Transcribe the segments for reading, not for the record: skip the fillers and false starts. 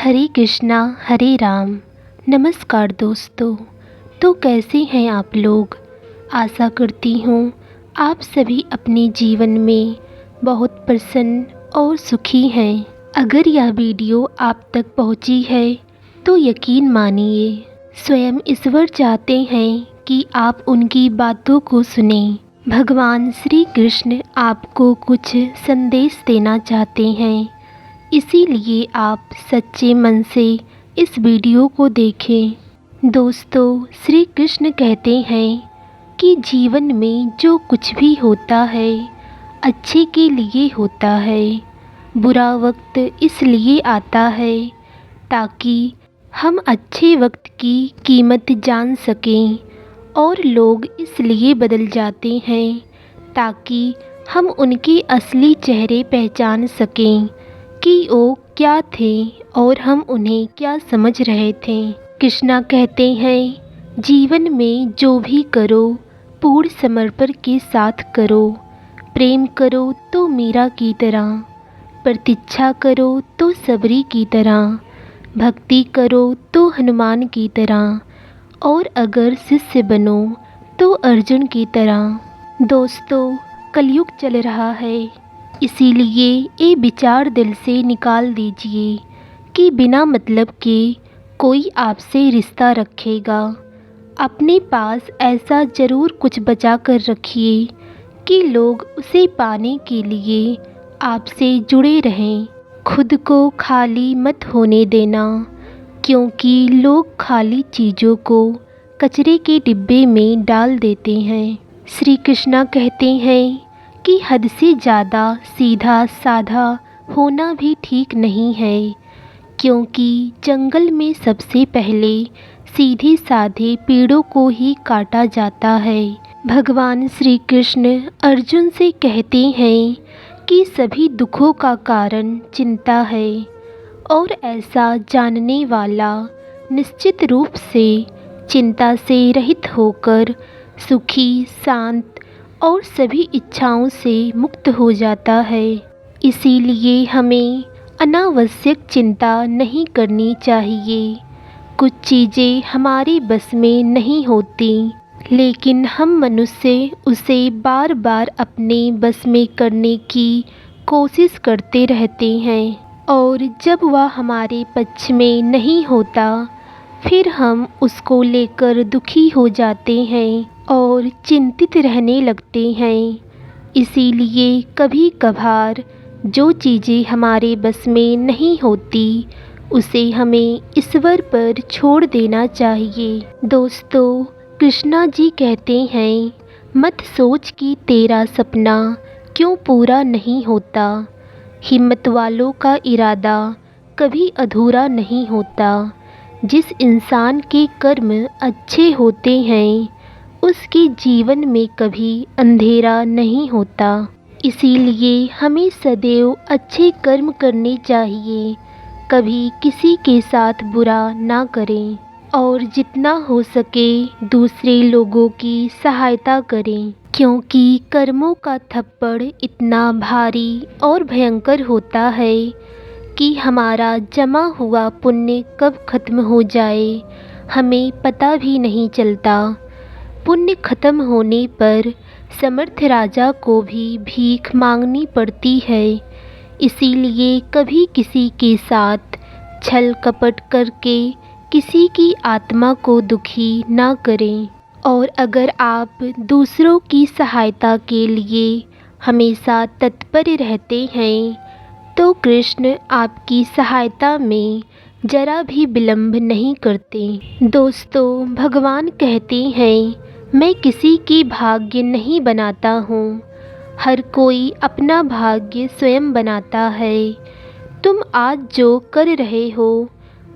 हरे कृष्णा हरे राम। नमस्कार दोस्तों। तो कैसे हैं आप लोग। आशा करती हूँ आप सभी अपने जीवन में बहुत प्रसन्न और सुखी हैं। अगर यह वीडियो आप तक पहुँची है तो यकीन मानिए स्वयं ईश्वर चाहते हैं कि आप उनकी बातों को सुने। भगवान श्री कृष्ण आपको कुछ संदेश देना चाहते हैं, इसीलिए आप सच्चे मन से इस वीडियो को देखें। दोस्तों, श्री कृष्ण कहते हैं कि जीवन में जो कुछ भी होता है अच्छे के लिए होता है। बुरा वक्त इसलिए आता है ताकि हम अच्छे वक्त की कीमत जान सकें, और लोग इसलिए बदल जाते हैं ताकि हम उनके असली चेहरे पहचान सकें कि वो क्या थे और हम उन्हें क्या समझ रहे थे। कृष्णा कहते हैं जीवन में जो भी करो पूर्ण समर्पण के साथ करो। प्रेम करो तो मीरा की तरह, प्रतीक्षा करो तो सबरी की तरह, भक्ति करो तो हनुमान की तरह, और अगर शिष्य बनो तो अर्जुन की तरह। दोस्तों, कलयुग चल रहा है, इसीलिए ये विचार दिल से निकाल दीजिए कि बिना मतलब के कोई आपसे रिश्ता रखेगा। अपने पास ऐसा ज़रूर कुछ बचा कर रखिए कि लोग उसे पाने के लिए आपसे जुड़े रहें। खुद को खाली मत होने देना, क्योंकि लोग खाली चीज़ों को कचरे के डिब्बे में डाल देते हैं। श्री कृष्णा कहते हैं कि हद से ज़्यादा सीधा साधा होना भी ठीक नहीं है, क्योंकि जंगल में सबसे पहले सीधे साधे पेड़ों को ही काटा जाता है। भगवान श्री कृष्ण अर्जुन से कहते हैं कि सभी दुखों का कारण चिंता है, और ऐसा जानने वाला निश्चित रूप से चिंता से रहित होकर सुखी, शांत और सभी इच्छाओं से मुक्त हो जाता है। इसीलिए हमें अनावश्यक चिंता नहीं करनी चाहिए। कुछ चीज़ें हमारे बस में नहीं होती, लेकिन हम मनुष्य उसे बार बार अपने बस में करने की कोशिश करते रहते हैं, और जब वह हमारे पक्ष में नहीं होता फिर हम उसको लेकर दुखी हो जाते हैं और चिंतित रहने लगते हैं। इसीलिए कभी कभार जो चीज़ें हमारे बस में नहीं होती उसे हमें ईश्वर पर छोड़ देना चाहिए। दोस्तों, कृष्णा जी कहते हैं मत सोच कि तेरा सपना क्यों पूरा नहीं होता। हिम्मत वालों का इरादा कभी अधूरा नहीं होता। जिस इंसान के कर्म अच्छे होते हैं उसके जीवन में कभी अंधेरा नहीं होता। इसीलिए हमें सदैव अच्छे कर्म करने चाहिए, कभी किसी के साथ बुरा ना करें, और जितना हो सके दूसरे लोगों की सहायता करें, क्योंकि कर्मों का थप्पड़ इतना भारी और भयंकर होता है कि हमारा जमा हुआ पुण्य कब खत्म हो जाए हमें पता भी नहीं चलता। पुण्य खत्म होने पर समर्थ राजा को भी भीख मांगनी पड़ती है। इसीलिए कभी किसी के साथ छल कपट करके किसी की आत्मा को दुखी ना करें। और अगर आप दूसरों की सहायता के लिए हमेशा तत्पर रहते हैं तो कृष्ण आपकी सहायता में जरा भी विलंब नहीं करते। दोस्तों, भगवान कहते हैं मैं किसी की भाग्य नहीं बनाता हूँ, हर कोई अपना भाग्य स्वयं बनाता है। तुम आज जो कर रहे हो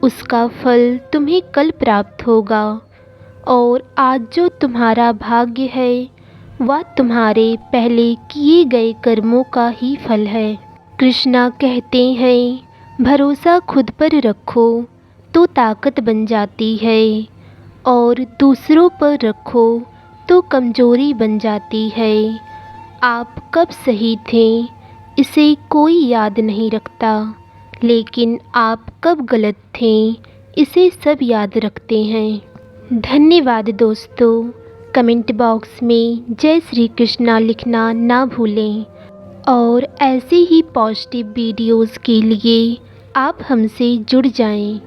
उसका फल तुम्हें कल प्राप्त होगा, और आज जो तुम्हारा भाग्य है वह तुम्हारे पहले किए गए कर्मों का ही फल है। कृष्णा कहते हैं भरोसा खुद पर रखो तो ताकत बन जाती है, और दूसरों पर रखो तो कमज़ोरी बन जाती है। आप कब सही थे इसे कोई याद नहीं रखता, लेकिन आप कब गलत थे इसे सब याद रखते हैं। धन्यवाद दोस्तों। कमेंट बॉक्स में जय श्री कृष्णा लिखना ना भूलें और ऐसे ही पॉजिटिव वीडियोज़ के लिए आप हमसे जुड़ जाएं।